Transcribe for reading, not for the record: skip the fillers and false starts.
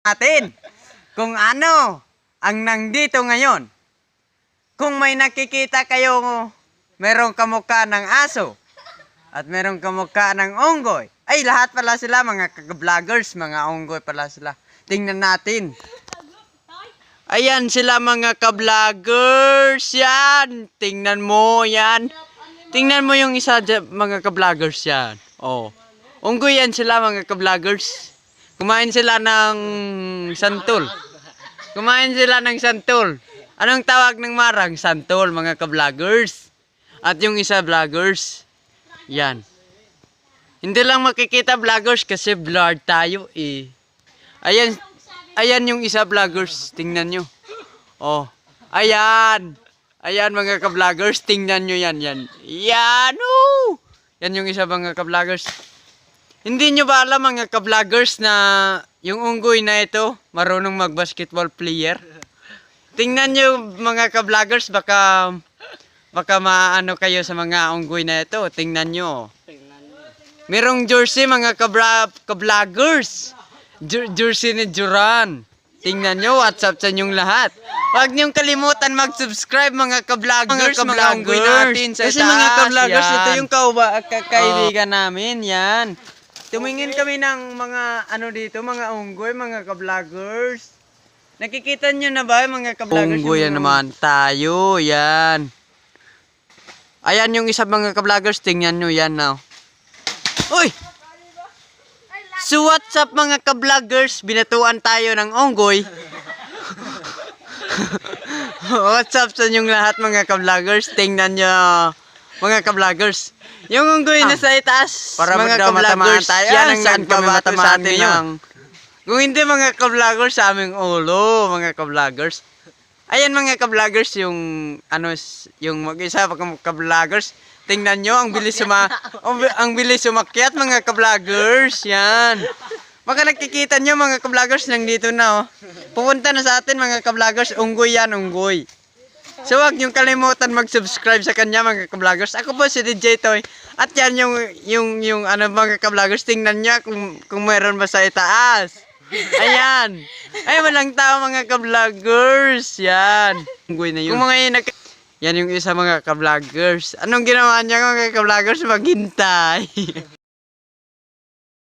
natin kung ano ang nandito ngayon. Kung may nakikita kayo, merong kamukha ng aso at merong kamukha ng unggoy. Ay, lahat pala sila mga vloggers, mga unggoy pala sila. Tingnan natin. Ayan sila mga ka-vloggers. Yan. Tingnan mo yan. Tingnan mo yung isa mga ka-vloggers yan. Oh. Unggoy yan sila mga ka-vloggers. Kumain sila ng santol. Kumain sila ng santol. Anong tawag ng marang? Santol mga ka-vloggers. At yung isa vloggers. Yan. Hindi lang makikita vloggers kasi blurred tayo eh. Ayan. Ayan yung isa vloggers. Tingnan nyo. Oh. Ayan. Ayan mga ka-vloggers. Tingnan nyo yan. Yan. Yan. Oh. Yan yung isa mga ka-vloggers. Hindi nyo ba alam mga ka-vloggers na yung unggoy na ito marunong mag-basketball player? Tingnan nyo mga ka-vloggers. Baka maano kayo sa mga unggoy na ito. Tingnan nyo. Merong jersey mga ka-vloggers. Jersey ni Duran. Tingnan nyo, WhatsApp sa inyong lahat. Huwag niyong kalimutan mag-subscribe mga ka-vloggers, mga unggoy natin sa kasi taas. Kasi mga ka-vloggers, ito yung kaibigan namin, yan. Tumingin kami ng mga ano dito, mga unggoy, mga ka-vloggers. Nakikita nyo na ba mga ka-vloggers? Unggoy yan naman tayo, yan. Ayan yung isa mga ka-vloggers, tingnan nyo yan now. Uy! So what's up mga ka-vloggers? Binatuan tayo ng unggoy. What's up sa inyong lahat mga ka-vloggers? Tingnan nyo mga ka-vloggers. Yung unggoy na sa itaas, para mga ka-vloggers, yan ang saan kami matamaan ngayon. Kung hindi mga ka-vloggers sa aming ulo, mga ka-vloggers. Ayan mga ka-vloggers, yung ano, yung mag-isa ka-vloggers. Tingnan nyo, ang bilis sumakyat mga ka-vloggers. Yan. Baka nakikita nyo mga ka-vloggers nang dito na oh. Pupunta na sa atin mga ka-vloggers. Unggoy yan, unggoy. So huwag nyo kalimutan mag-subscribe sa kanya mga ka-vloggers. Ako po si DJ Toy. At yan yung ano mga ka-vloggers. Tingnan nyo kung meron ba sa itaas. Ayan. Ay, walang tao mga ka-vloggers. Yan. Unggoy na yun. Kung mga yan yung isa mga ka-vloggers. Anong ginawa niya mga ka-vloggers? Maghintay.